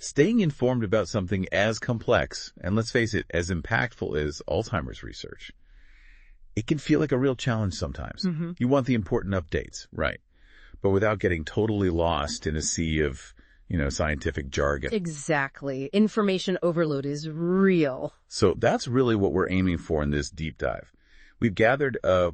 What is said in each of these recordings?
Staying informed about something as complex, and let's face it, as impactful as Alzheimer's research, it can feel like a real challenge sometimes. You want the important updates, right? But without getting totally lost in a sea of, scientific jargon. Exactly. Information overload is real. So that's really what we're aiming for in this deep dive. We've gathered a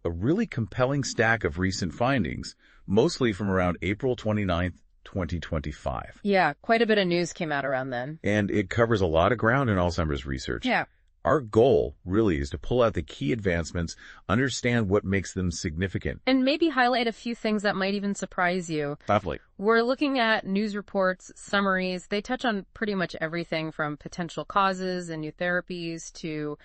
really compelling stack of recent findings, mostly from around April 29th, 2025. Yeah, quite a bit of news came out around then. And it covers a lot of ground in Alzheimer's research. Yeah. Our goal really is to pull out the key advancements, understand what makes them significant. And maybe highlight a few things that might even surprise you. Definitely. We're looking at news reports, summaries. They touch on pretty much everything from potential causes and new therapies to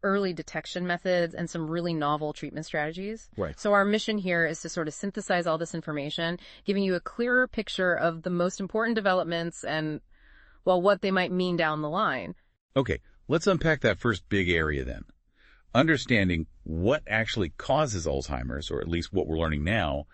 early detection methods and some really novel treatment strategies. Right. So our mission here is to sort of synthesize all this information, giving you a clearer picture of the most important developments and, what they might mean down the line. Okay, let's unpack that first big area then. Understanding what actually causes Alzheimer's, or at least what we're learning now,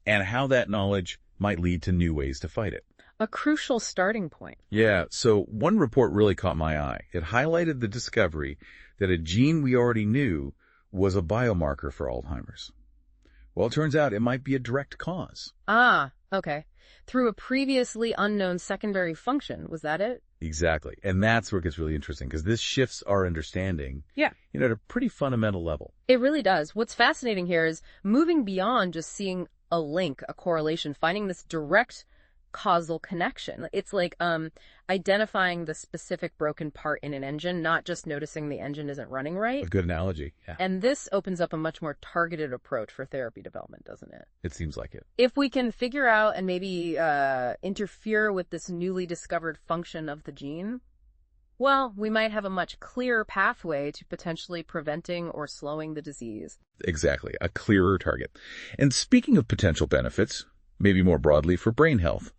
and how that knowledge might lead to new ways to fight it. A crucial starting point. Yeah, so one report really caught my eye. It highlighted the discovery that a gene we already knew was a biomarker for Alzheimer's. Well, it turns out it might be a direct cause. Ah, okay. Through a previously unknown secondary function, was that it? Exactly. And that's where it gets really interesting, because this shifts our understanding, at a pretty fundamental level. It really does. What's fascinating here is moving beyond just seeing a link, a correlation, finding this direct causal connection. It's like identifying the specific broken part in an engine, not just noticing the engine isn't running right. A good analogy. Yeah. And this opens up a much more targeted approach for therapy development, doesn't it? It seems like it. If we can figure out and maybe interfere with this newly discovered function of the gene, we might have a much clearer pathway to potentially preventing or slowing the disease. Exactly. A clearer target. And speaking of potential benefits, maybe more broadly for brain health,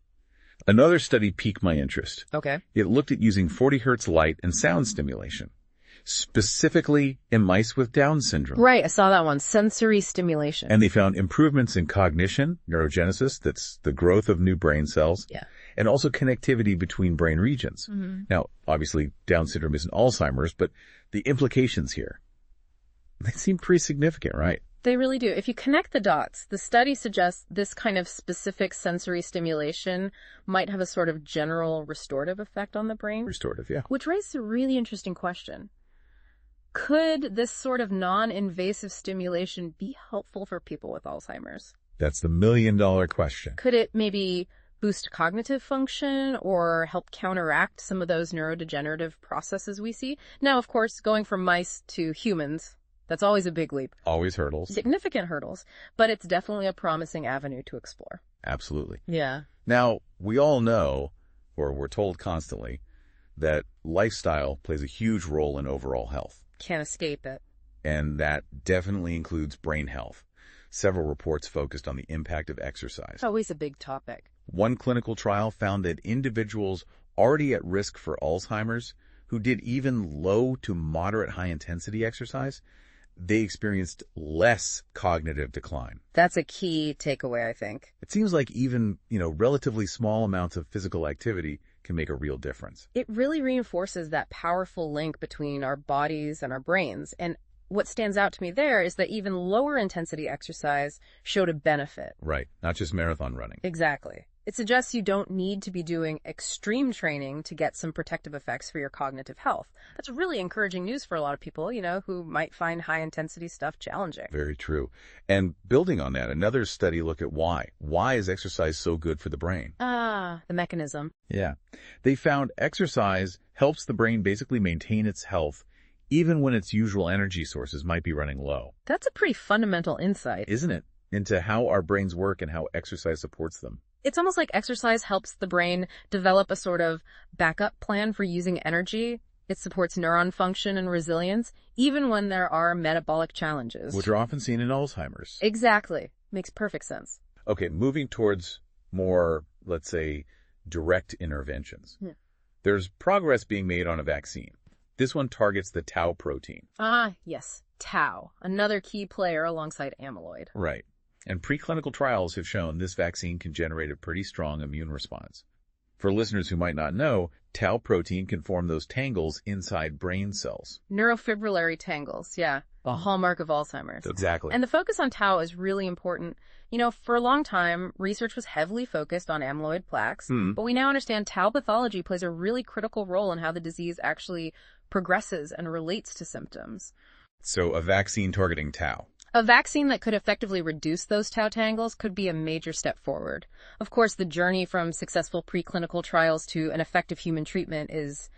another study piqued my interest. Okay. It looked at using 40 hertz light and sound stimulation, specifically in mice with Down syndrome. Right, I saw that one, sensory stimulation. And they found improvements in cognition, neurogenesis, that's the growth of new brain cells, and also connectivity between brain regions. Now, obviously, Down syndrome isn't Alzheimer's, but the implications here, they seem pretty significant, right? They really do. If you connect the dots, the study suggests this kind of specific sensory stimulation might have a sort of general restorative effect on the brain. Restorative, yeah. Which raises a really interesting question. Could this sort of non-invasive stimulation be helpful for people with Alzheimer's? That's the million-dollar question. Could it maybe boost cognitive function or help counteract some of those neurodegenerative processes we see? Now, of course, going from mice to humans, that's always a big leap. Always hurdles. Significant hurdles, but it's definitely a promising avenue to explore. Absolutely. Yeah. Now, we all know, or we're told constantly, that lifestyle plays a huge role in overall health. Can't escape it. And that definitely includes brain health. Several reports focused on the impact of exercise. Always a big topic. One clinical trial found that individuals already at risk for Alzheimer's who did even low to moderate high-intensity exercise, they experienced less cognitive decline. That's a key takeaway, I think. It seems like even, relatively small amounts of physical activity can make a real difference. It really reinforces that powerful link between our bodies and our brains. And what stands out to me there is that even lower intensity exercise showed a benefit. Right. Not just marathon running. Exactly. It suggests you don't need to be doing extreme training to get some protective effects for your cognitive health. That's really encouraging news for a lot of people, who might find high-intensity stuff challenging. Very true. And building on that, another study looked at why. Why is exercise so good for the brain? The mechanism. Yeah. They found exercise helps the brain basically maintain its health even when its usual energy sources might be running low. That's a pretty fundamental insight. Isn't it? Into how our brains work and how exercise supports them. It's almost like exercise helps the brain develop a sort of backup plan for using energy. It supports neuron function and resilience, even when there are metabolic challenges. Which are often seen in Alzheimer's. Exactly. Makes perfect sense. Okay, moving towards more, let's say, direct interventions. There's progress being made on a vaccine. This one targets the tau protein. Ah, yes. Tau, another key player alongside amyloid. Right. And preclinical trials have shown this vaccine can generate a pretty strong immune response. For listeners who might not know, tau protein can form those tangles inside brain cells. Neurofibrillary tangles, yeah. A hallmark of Alzheimer's. Exactly. And the focus on tau is really important. For a long time, research was heavily focused on amyloid plaques, but we now understand tau pathology plays a really critical role in how the disease actually progresses and relates to symptoms. So a vaccine targeting tau. A vaccine that could effectively reduce those tau tangles could be a major step forward. Of course, the journey from successful preclinical trials to an effective human treatment is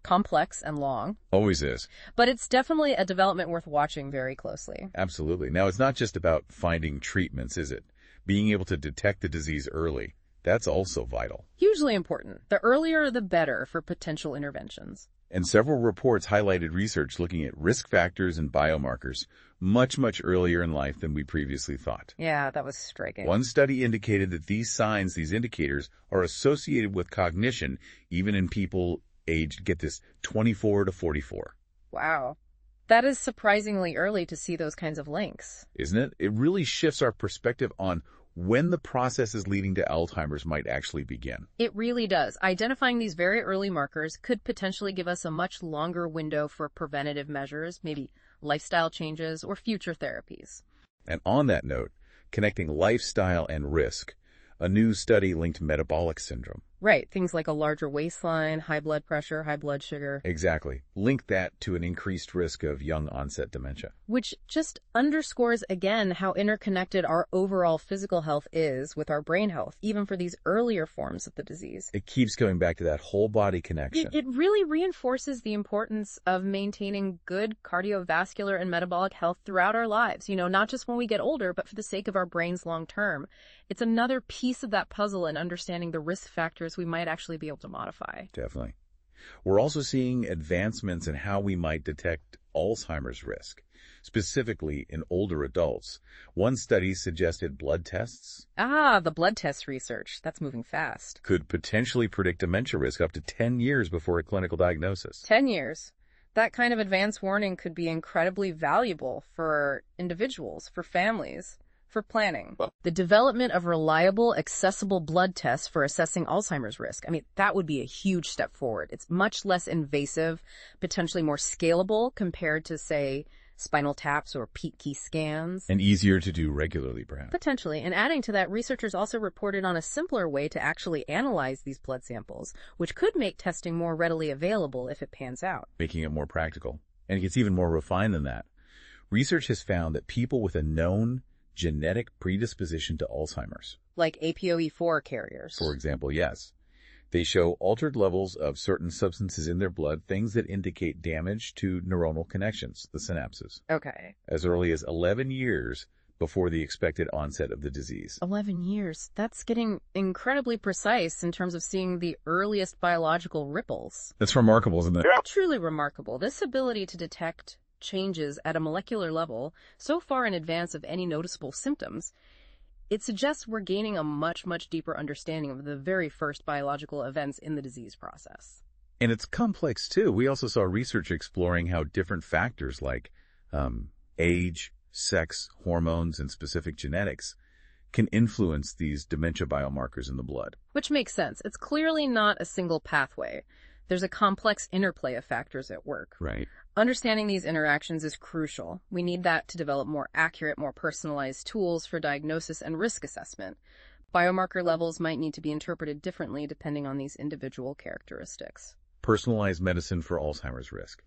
complex and long. Always is. But it's definitely a development worth watching very closely. Absolutely. Now, it's not just about finding treatments, is it? Being able to detect the disease early, that's also vital. Hugely important. The earlier, the better for potential interventions. And several reports highlighted research looking at risk factors and biomarkers much, much earlier in life than we previously thought. Yeah, that was striking. One study indicated that these signs, these indicators, are associated with cognition even in people aged, get this, 24 to 44. Wow. That is surprisingly early to see those kinds of links. Isn't it? It really shifts our perspective on when the processes leading to Alzheimer's might actually begin. It really does. Identifying these very early markers could potentially give us a much longer window for preventative measures, maybe lifestyle changes or future therapies. And on that note, connecting lifestyle and risk, a new study linked metabolic syndrome. Right, things like a larger waistline, high blood pressure, high blood sugar. Exactly. Link that to an increased risk of young onset dementia. Which just underscores again how interconnected our overall physical health is with our brain health, even for these earlier forms of the disease. It keeps going back to that whole body connection. It really reinforces the importance of maintaining good cardiovascular and metabolic health throughout our lives, not just when we get older, but for the sake of our brains long term. It's another piece of that puzzle in understanding the risk factors we might actually be able to modify. Definitely. We're also seeing advancements in how we might detect Alzheimer's risk, specifically in older adults. One study suggested blood tests. The blood test research. That's moving fast. Could potentially predict dementia risk up to 10 years before a clinical diagnosis. 10 years. That kind of advance warning could be incredibly valuable for individuals, for families, for planning. The development of reliable, accessible blood tests for assessing Alzheimer's risk. That would be a huge step forward. It's much less invasive, potentially more scalable compared to, say, spinal taps or PET scans. And easier to do regularly, perhaps. Potentially. And adding to that, researchers also reported on a simpler way to actually analyze these blood samples, which could make testing more readily available if it pans out. Making it more practical. And it gets even more refined than that. Research has found that people with a known genetic predisposition to Alzheimer's, like APOE4 carriers, for example, yes. They show altered levels of certain substances in their blood, things that indicate damage to neuronal connections, the synapses. Okay. As early as 11 years before the expected onset of the disease. 11 years. That's getting incredibly precise in terms of seeing the earliest biological ripples. That's remarkable, isn't it? Truly remarkable. This ability to detect changes at a molecular level so far in advance of any noticeable symptoms, it suggests we're gaining a much, much deeper understanding of the very first biological events in the disease process. And it's complex, too. We also saw research exploring how different factors like age, sex, hormones, and specific genetics can influence these dementia biomarkers in the blood. Which makes sense. It's clearly not a single pathway. There's a complex interplay of factors at work. Right. Understanding these interactions is crucial. We need that to develop more accurate, more personalized tools for diagnosis and risk assessment. Biomarker levels might need to be interpreted differently depending on these individual characteristics. Personalized medicine for Alzheimer's risk.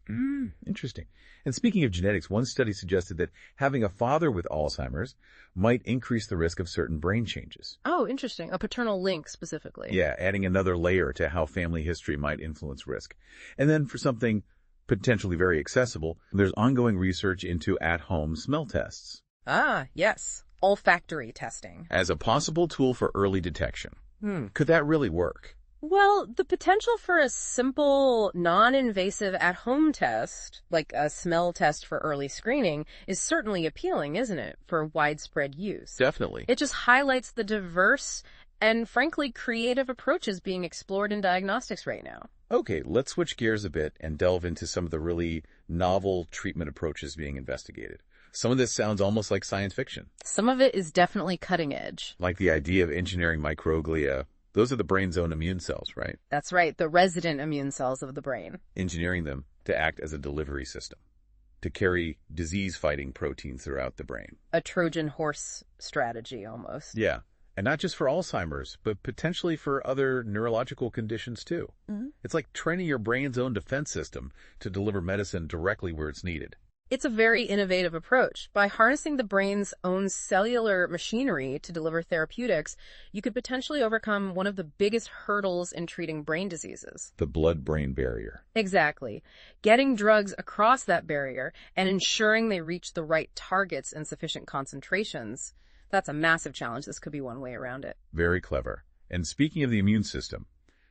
Interesting. And speaking of genetics, one study suggested that having a father with Alzheimer's might increase the risk of certain brain changes. Oh, interesting. A paternal link specifically. Yeah, adding another layer to how family history might influence risk. And then for something potentially very accessible, there's ongoing research into at-home smell tests. Yes. Olfactory testing. As a possible tool for early detection. Could that really work? Well, the potential for a simple, non-invasive at-home test, like a smell test for early screening, is certainly appealing, isn't it, for widespread use? Definitely. It just highlights the diverse and, frankly, creative approaches being explored in diagnostics right now. Okay, let's switch gears a bit and delve into some of the really novel treatment approaches being investigated. Some of this sounds almost like science fiction. Some of it is definitely cutting edge. Like the idea of engineering microglia Those are the brain's own immune cells, right? That's right, the resident immune cells of the brain. Engineering them to act as a delivery system, to carry disease-fighting proteins throughout the brain. A Trojan horse strategy, almost. Yeah, and not just for Alzheimer's, but potentially for other neurological conditions too. It's like training your brain's own defense system to deliver medicine directly where it's needed. It's a very innovative approach. By harnessing the brain's own cellular machinery to deliver therapeutics, you could potentially overcome one of the biggest hurdles in treating brain diseases. The blood-brain barrier. Exactly. Getting drugs across that barrier and ensuring they reach the right targets in sufficient concentrations, that's a massive challenge. This could be one way around it. Very clever. And speaking of the immune system,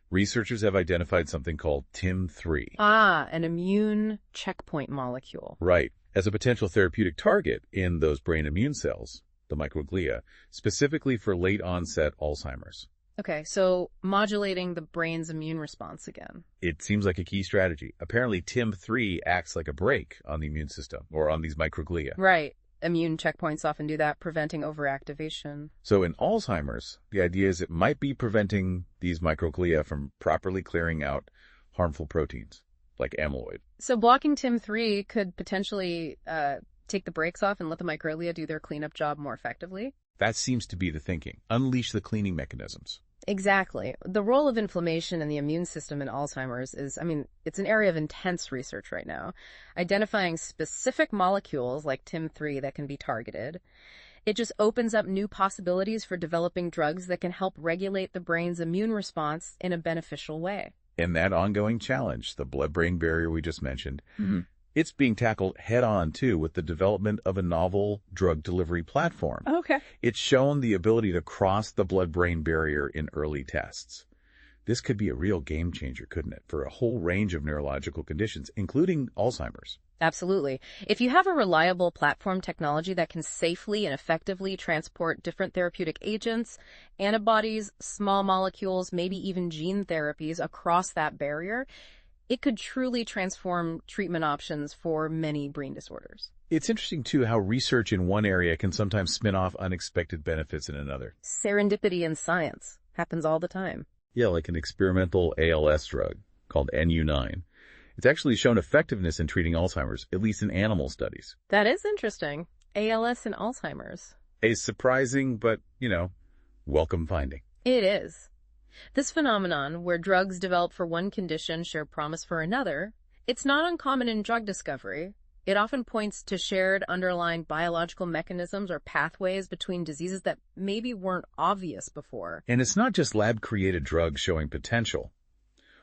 researchers have identified something called TIM-3. An immune checkpoint molecule. Right. As a potential therapeutic target in those brain immune cells, the microglia, specifically for late-onset Alzheimer's. Okay, so modulating the brain's immune response again. It seems like a key strategy. Apparently, TIM-3 acts like a brake on the immune system, or on these microglia. Right. Immune checkpoints often do that, preventing overactivation. So in Alzheimer's, the idea is it might be preventing these microglia from properly clearing out harmful proteins, like amyloid. So blocking TIM-3 could potentially take the brakes off and let the microglia do their cleanup job more effectively? That seems to be the thinking. Unleash the cleaning mechanisms. Exactly. The role of inflammation in the immune system in Alzheimer's is, it's an area of intense research right now. Identifying specific molecules like TIM-3 that can be targeted. It just opens up new possibilities for developing drugs that can help regulate the brain's immune response in a beneficial way. And that ongoing challenge, the blood-brain barrier we just mentioned, it's being tackled head-on, too, with the development of a novel drug delivery platform. Okay. It's shown the ability to cross the blood-brain barrier in early tests. This could be a real game-changer, couldn't it, for a whole range of neurological conditions, including Alzheimer's. Absolutely. If you have a reliable platform technology that can safely and effectively transport different therapeutic agents, antibodies, small molecules, maybe even gene therapies across that barrier, it could truly transform treatment options for many brain disorders. It's interesting, too, how research in one area can sometimes spin off unexpected benefits in another. Serendipity in science happens all the time. Yeah, like an experimental ALS drug called NU9. It's actually shown effectiveness in treating Alzheimer's, at least in animal studies. That is interesting. ALS and Alzheimer's. A surprising but, welcome finding. It is. This phenomenon, where drugs developed for one condition share promise for another, it's not uncommon in drug discovery. It often points to shared underlying biological mechanisms or pathways between diseases that maybe weren't obvious before. And it's not just lab-created drugs showing potential.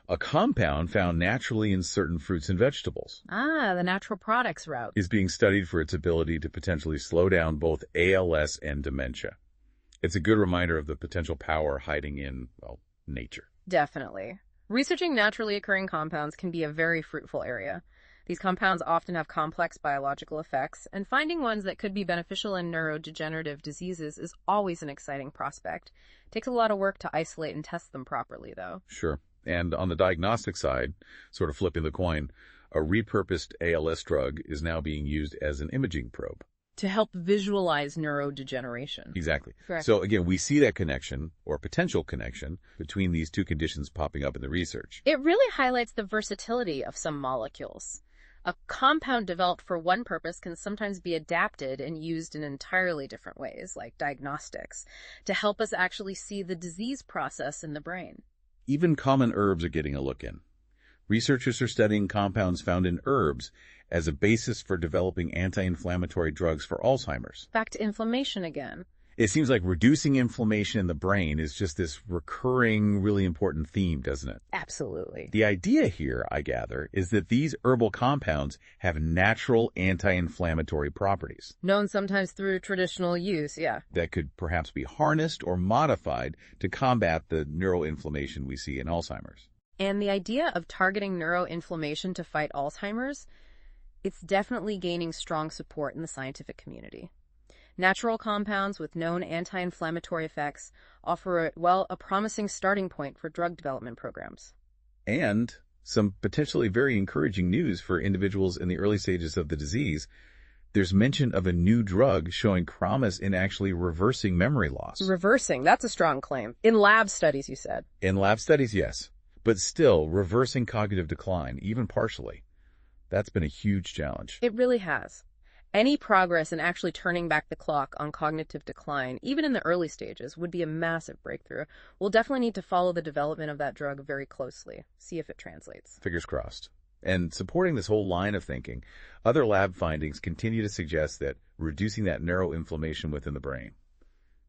A compound found naturally in certain fruits and vegetables. The natural products route. Is being studied for its ability to potentially slow down both ALS and dementia. It's a good reminder of the potential power hiding in, nature. Definitely. Researching naturally occurring compounds can be a very fruitful area. These compounds often have complex biological effects, and finding ones that could be beneficial in neurodegenerative diseases is always an exciting prospect. It takes a lot of work to isolate and test them properly, though. Sure. And on the diagnostic side, sort of flipping the coin, a repurposed ALS drug is now being used as an imaging probe. To help visualize neurodegeneration. Exactly. Correct. So again, we see that connection, or potential connection, between these two conditions popping up in the research. It really highlights the versatility of some molecules. A compound developed for one purpose can sometimes be adapted and used in entirely different ways, like diagnostics, to help us actually see the disease process in the brain. Even common herbs are getting a look in. Researchers are studying compounds found in herbs as a basis for developing anti-inflammatory drugs for Alzheimer's. Back to inflammation again. It seems like reducing inflammation in the brain is just this recurring, really important theme, doesn't it? Absolutely. The idea here, I gather, is that these herbal compounds have natural anti-inflammatory properties. Known sometimes through traditional use, yeah. That could perhaps be harnessed or modified to combat the neuroinflammation we see in Alzheimer's. And the idea of targeting neuroinflammation to fight Alzheimer's, it's definitely gaining strong support in the scientific community. Natural compounds with known anti-inflammatory effects offer, a promising starting point for drug development programs. And some potentially very encouraging news for individuals in the early stages of the disease. There's mention of a new drug showing promise in actually reversing memory loss. Reversing, that's a strong claim. In lab studies, you said. In lab studies, yes. But still, reversing cognitive decline, even partially, that's been a huge challenge. It really has. Any progress in actually turning back the clock on cognitive decline, even in the early stages, would be a massive breakthrough. We'll definitely need to follow the development of that drug very closely, see if it translates. Fingers crossed. And supporting this whole line of thinking, other lab findings continue to suggest that reducing that neuroinflammation within the brain,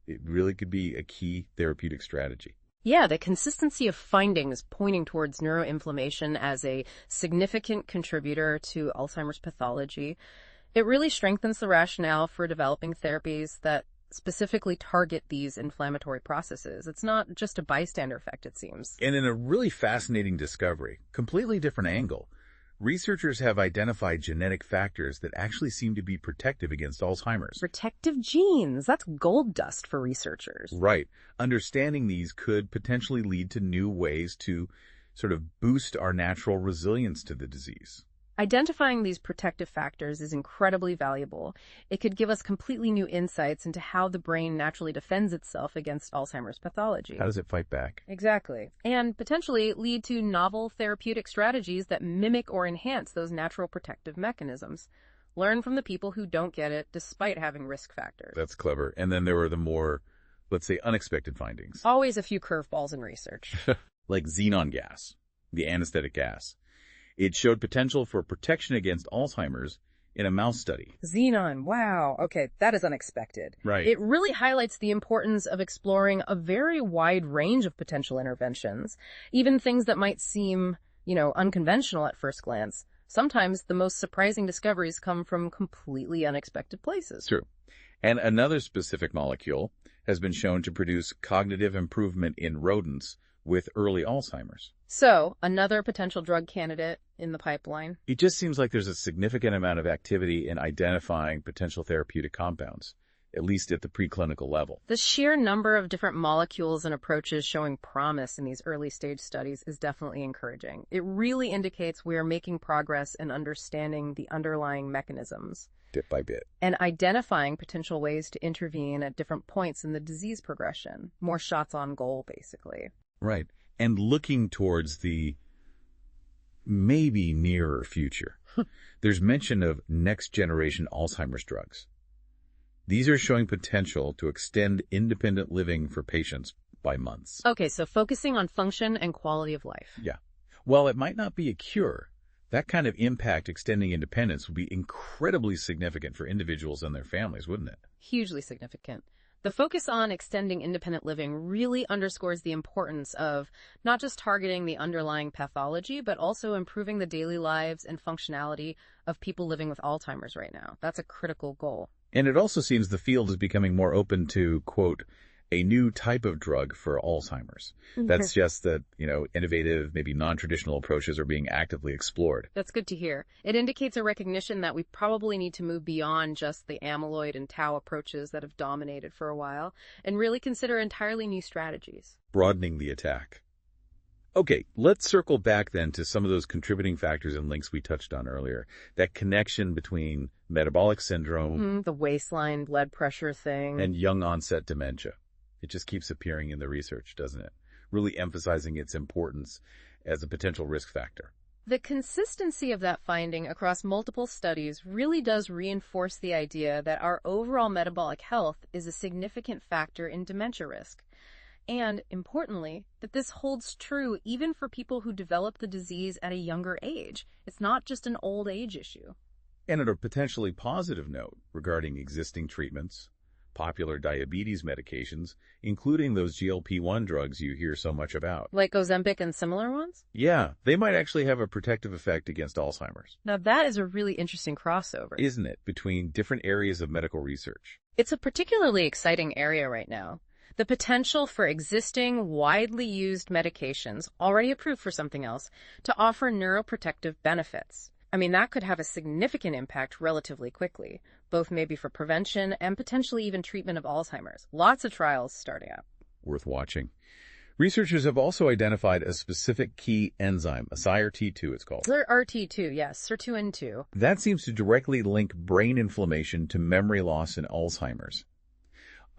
it really could be a key therapeutic strategy. Yeah, the consistency of findings pointing towards neuroinflammation as a significant contributor to Alzheimer's pathology, it really strengthens the rationale for developing therapies that specifically target these inflammatory processes. It's not just a bystander effect, it seems. And in a really fascinating discovery, completely different angle, researchers have identified genetic factors that actually seem to be protective against Alzheimer's. Protective genes, that's gold dust for researchers. Right. Understanding these could potentially lead to new ways to sort of boost our natural resilience to the disease. Identifying these protective factors is incredibly valuable. It could give us completely new insights into how the brain naturally defends itself against Alzheimer's pathology. How does it fight back? Exactly. And potentially lead to novel therapeutic strategies that mimic or enhance those natural protective mechanisms. Learn from the people who don't get it despite having risk factors. That's clever. And then there were the more, let's say, unexpected findings. Always a few curveballs in research. Like xenon gas, the anesthetic gas. It showed potential for protection against Alzheimer's in a mouse study. Xenon, wow. Okay, that is unexpected. Right. It really highlights the importance of exploring a very wide range of potential interventions, even things that might seem, unconventional at first glance. Sometimes the most surprising discoveries come from completely unexpected places. True. And another specific molecule has been shown to produce cognitive improvement in rodents with early Alzheimer's. So, another potential drug candidate in the pipeline. It just seems like there's a significant amount of activity in identifying potential therapeutic compounds, at least at the preclinical level. The sheer number of different molecules and approaches showing promise in these early stage studies is definitely encouraging. It really indicates we are making progress in understanding the underlying mechanisms. Bit by bit. And identifying potential ways to intervene at different points in the disease progression. More shots on goal, basically. Right. And looking towards the maybe nearer future, there's mention of next-generation Alzheimer's drugs. These are showing potential to extend independent living for patients by months. Okay, so focusing on function and quality of life. Yeah. While it might not be a cure, that kind of impact extending independence would be incredibly significant for individuals and their families, wouldn't it? Hugely significant. The focus on extending independent living really underscores the importance of not just targeting the underlying pathology, but also improving the daily lives and functionality of people living with Alzheimer's right now. That's a critical goal. And it also seems the field is becoming more open to, quote, a new type of drug for Alzheimer's. That's just that, innovative, maybe non-traditional approaches are being actively explored. That's good to hear. It indicates a recognition that we probably need to move beyond just the amyloid and tau approaches that have dominated for a while and really consider entirely new strategies. Broadening the attack. Okay, let's circle back then to some of those contributing factors and links we touched on earlier. That connection between metabolic syndrome, the waistline blood pressure thing, and young onset dementia. It just keeps appearing in the research, doesn't it? Really emphasizing its importance as a potential risk factor. The consistency of that finding across multiple studies really does reinforce the idea that our overall metabolic health is a significant factor in dementia risk. And, importantly, that this holds true even for people who develop the disease at a younger age. It's not just an old age issue. And on a potentially positive note regarding existing treatments, popular diabetes medications, including those GLP-1 drugs you hear so much about. Like Ozempic and similar ones? Yeah, they might actually have a protective effect against Alzheimer's. Now that is a really interesting crossover. Isn't it? Between different areas of medical research. It's a particularly exciting area right now. The potential for existing, widely used medications, already approved for something else, to offer neuroprotective benefits. I mean, that could have a significant impact relatively quickly, both maybe for prevention and potentially even treatment of Alzheimer's. Lots of trials starting up. Worth watching. Researchers have also identified a specific key enzyme, a SIRT2 it's called. RT2, yes, sirtuin-2. That seems to directly link brain inflammation to memory loss and Alzheimer's.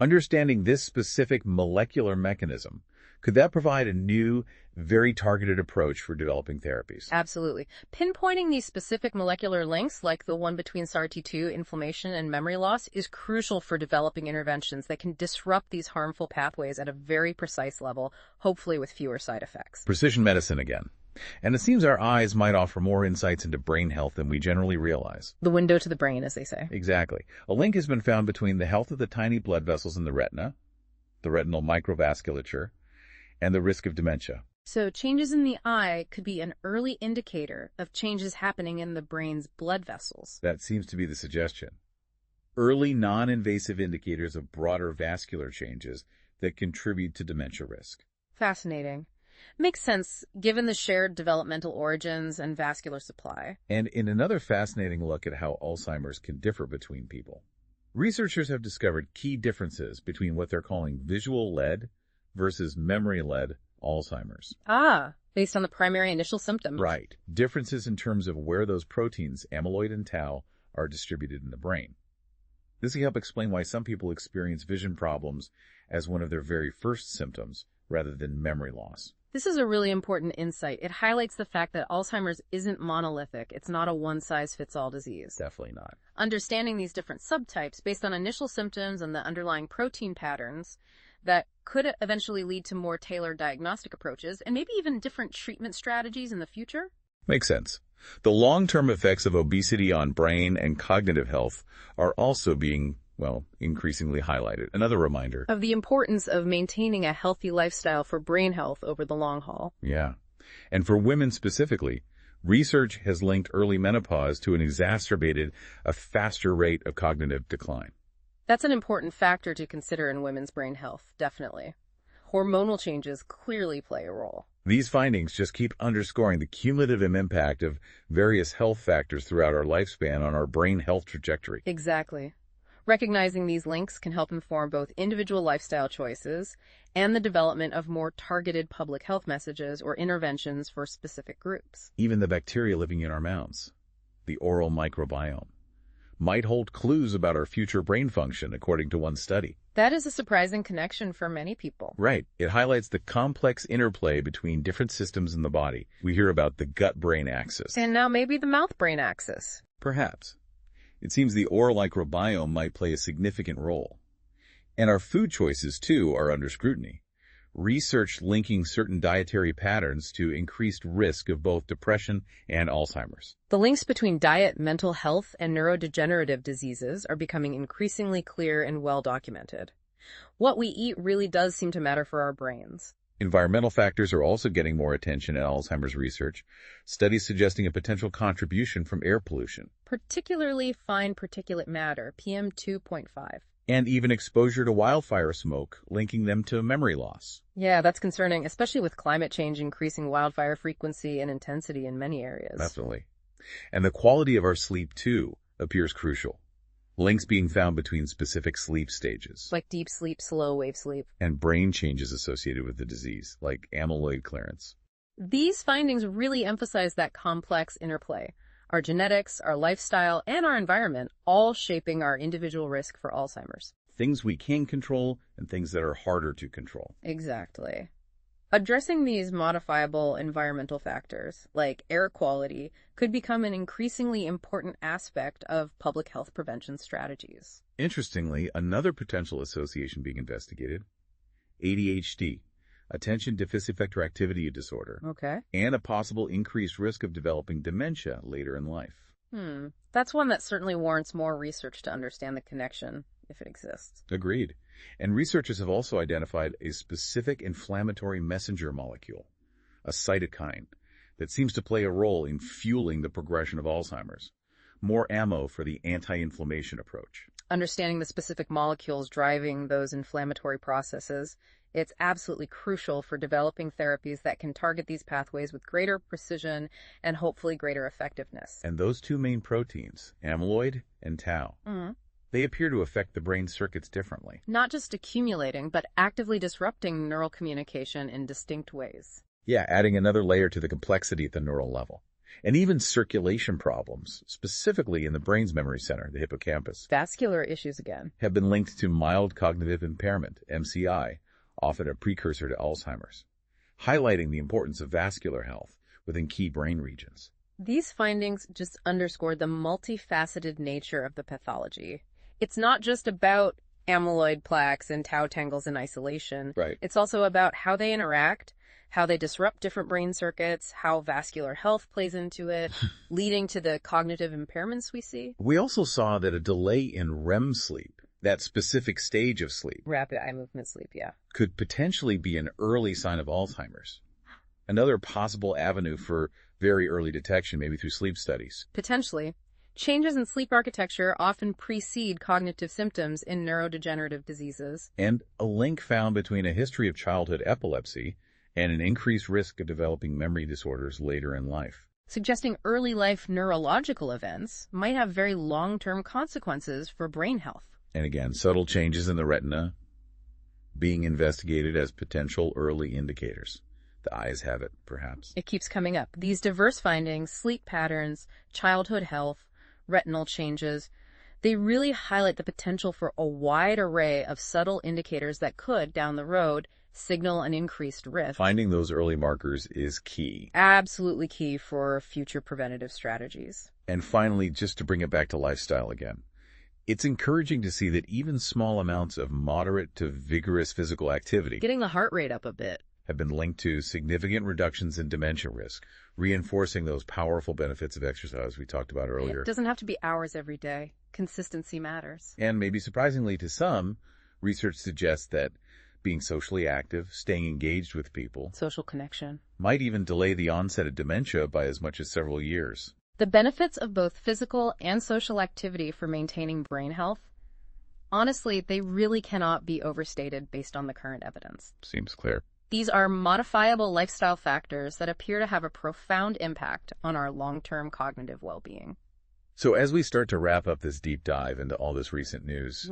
Understanding this specific molecular mechanism, could that provide a new, very targeted approach for developing therapies? Absolutely. Pinpointing these specific molecular links, like the one between SIRT2, inflammation, and memory loss, is crucial for developing interventions that can disrupt these harmful pathways at a very precise level, hopefully with fewer side effects. Precision medicine again. And it seems our eyes might offer more insights into brain health than we generally realize. The window to the brain, as they say. Exactly. A link has been found between the health of the tiny blood vessels in the retina, the retinal microvasculature, and the risk of dementia. So changes in the eye could be an early indicator of changes happening in the brain's blood vessels. That seems to be the suggestion. Early non-invasive indicators of broader vascular changes that contribute to dementia risk. Fascinating. Makes sense, given the shared developmental origins and vascular supply. And in another fascinating look at how Alzheimer's can differ between people, researchers have discovered key differences between what they're calling visual-led versus memory-led Alzheimer's. Based on the primary initial symptoms. Right. Differences in terms of where those proteins, amyloid and tau, are distributed in the brain. This can help explain why some people experience vision problems as one of their very first symptoms, rather than memory loss. This is a really important insight. It highlights the fact that Alzheimer's isn't monolithic. It's not a one-size-fits-all disease. Definitely not. Understanding these different subtypes based on initial symptoms and the underlying protein patterns that could eventually lead to more tailored diagnostic approaches and maybe even different treatment strategies in the future. Makes sense. The long-term effects of obesity on brain and cognitive health are also being, increasingly highlighted. Another reminder of the importance of maintaining a healthy lifestyle for brain health over the long haul. Yeah. And for women specifically, research has linked early menopause to an exacerbated, a faster rate of cognitive decline. That's an important factor to consider in women's brain health, definitely. Hormonal changes clearly play a role. These findings just keep underscoring the cumulative impact of various health factors throughout our lifespan on our brain health trajectory. Exactly. Recognizing these links can help inform both individual lifestyle choices and the development of more targeted public health messages or interventions for specific groups. Even the bacteria living in our mouths, the oral microbiome, might hold clues about our future brain function, according to one study. That is a surprising connection for many people. Right. It highlights the complex interplay between different systems in the body. We hear about the gut-brain axis. And now maybe the mouth-brain axis. Perhaps. It seems the oral microbiome might play a significant role. And our food choices, too, are under scrutiny. Research linking certain dietary patterns to increased risk of both depression and Alzheimer's. The links between diet, mental health, and neurodegenerative diseases are becoming increasingly clear and well documented. What we eat really does seem to matter for our brains. Environmental factors are also getting more attention in Alzheimer's research, studies suggesting a potential contribution from air pollution. Particularly fine particulate matter, PM2.5. And even exposure to wildfire smoke, linking them to memory loss. Yeah, that's concerning, especially with climate change increasing wildfire frequency and intensity in many areas. Definitely. And the quality of our sleep, too, appears crucial. Links being found between specific sleep stages. Like deep sleep, slow wave sleep. And brain changes associated with the disease, like amyloid clearance. These findings really emphasize that complex interplay. Our genetics, our lifestyle, and our environment all shaping our individual risk for Alzheimer's. Things we can control and things that are harder to control. Exactly. Addressing these modifiable environmental factors, like air quality, could become an increasingly important aspect of public health prevention strategies. Interestingly, another potential association being investigated, ADHD, attention deficit hyperactivity disorder, and a possible increased risk of developing dementia later in life. That's one that certainly warrants more research to understand the connection, if it exists. Agreed. And researchers have also identified a specific inflammatory messenger molecule, a cytokine, that seems to play a role in fueling the progression of Alzheimer's. More ammo for the anti-inflammation approach. Understanding the specific molecules driving those inflammatory processes, it's absolutely crucial for developing therapies that can target these pathways with greater precision and hopefully greater effectiveness. And those two main proteins, amyloid and tau, They appear to affect the brain circuits differently. Not just accumulating, but actively disrupting neural communication in distinct ways. Yeah, adding another layer to the complexity at the neural level. And even circulation problems, specifically in the brain's memory center, the hippocampus, Vascular issues again. have been linked to mild cognitive impairment, MCI, often a precursor to Alzheimer's, highlighting the importance of vascular health within key brain regions. These findings just underscore the multifaceted nature of the pathology. It's not just about amyloid plaques and tau tangles in isolation. Right. It's also about how they interact, how they disrupt different brain circuits, how vascular health plays into it, leading to the cognitive impairments we see. We also saw that a delay in REM sleep, that specific stage of sleep, Rapid eye movement sleep, yeah. could potentially be an early sign of Alzheimer's. Another possible avenue for very early detection, maybe through sleep studies. Potentially. Changes in sleep architecture often precede cognitive symptoms in neurodegenerative diseases. And a link found between a history of childhood epilepsy and an increased risk of developing memory disorders later in life. Suggesting early life neurological events might have very long-term consequences for brain health. And again, subtle changes in the retina being investigated as potential early indicators. The eyes have it, perhaps. It keeps coming up. These diverse findings, sleep patterns, childhood health, retinal changes, they really highlight the potential for a wide array of subtle indicators that could, down the road, signal an increased risk. Finding those early markers is key. Absolutely key for future preventative strategies. And finally, just to bring it back to lifestyle again, it's encouraging to see that even small amounts of moderate to vigorous physical activity, Getting the heart rate up a bit, have been linked to significant reductions in dementia risk, reinforcing those powerful benefits of exercise we talked about earlier. It doesn't have to be hours every day. Consistency matters. And maybe surprisingly to some, research suggests that being socially active, staying engaged with people, Social connection. might even delay the onset of dementia by as much as several years. The benefits of both physical and social activity for maintaining brain health, honestly, they really cannot be overstated based on the current evidence. Seems clear. These are modifiable lifestyle factors that appear to have a profound impact on our long-term cognitive well-being. So as we start to wrap up this deep dive into all this recent news,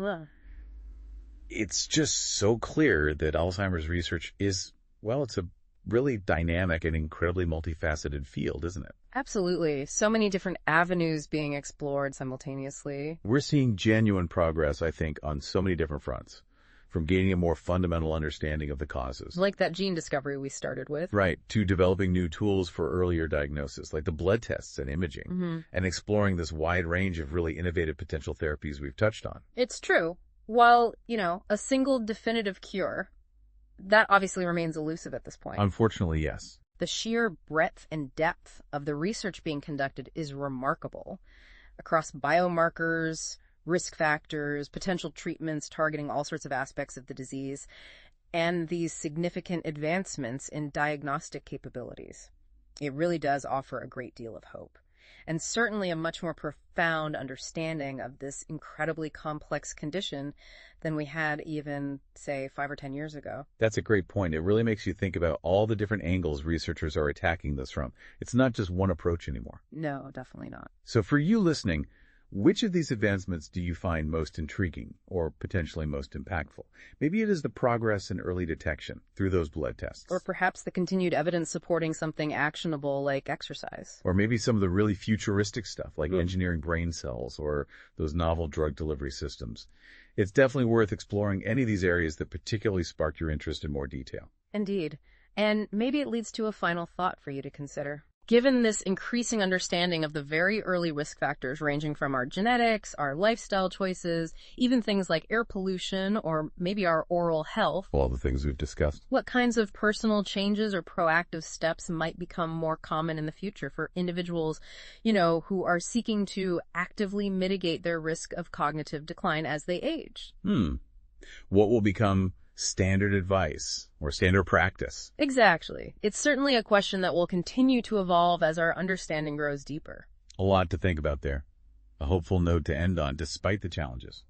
it's just so clear that Alzheimer's research is, well, it's a really dynamic and incredibly multifaceted field, isn't it? Absolutely. So many different avenues being explored simultaneously. We're seeing genuine progress, I think, on so many different fronts, from gaining a more fundamental understanding of the causes. Like that gene discovery we started with. Right, to developing new tools for earlier diagnosis, like the blood tests and imaging, and exploring this wide range of really innovative potential therapies we've touched on. It's true. While, a single definitive cure, that obviously remains elusive at this point. Unfortunately, yes. The sheer breadth and depth of the research being conducted is remarkable. Across biomarkers, risk factors, potential treatments targeting all sorts of aspects of the disease, and these significant advancements in diagnostic capabilities. It really does offer a great deal of hope, and certainly a much more profound understanding of this incredibly complex condition than we had even, say, 5 or 10 years ago. That's a great point. It really makes you think about all the different angles researchers are attacking this from. It's not just one approach anymore. No, definitely not. So for you listening, which of these advancements do you find most intriguing or potentially most impactful? Maybe it is the progress in early detection through those blood tests. Or perhaps the continued evidence supporting something actionable like exercise. Or maybe some of the really futuristic stuff like engineering brain cells or those novel drug delivery systems. It's definitely worth exploring any of these areas that particularly spark your interest in more detail. Indeed. And maybe it leads to a final thought for you to consider. Given this increasing understanding of the very early risk factors ranging from our genetics, our lifestyle choices, even things like air pollution or maybe our oral health, All the things we've discussed. what kinds of personal changes or proactive steps might become more common in the future for individuals, who are seeking to actively mitigate their risk of cognitive decline as they age? What will become standard advice or standard practice? Exactly. It's certainly a question that will continue to evolve as our understanding grows deeper. A lot to think about there. A hopeful note to end on despite the challenges.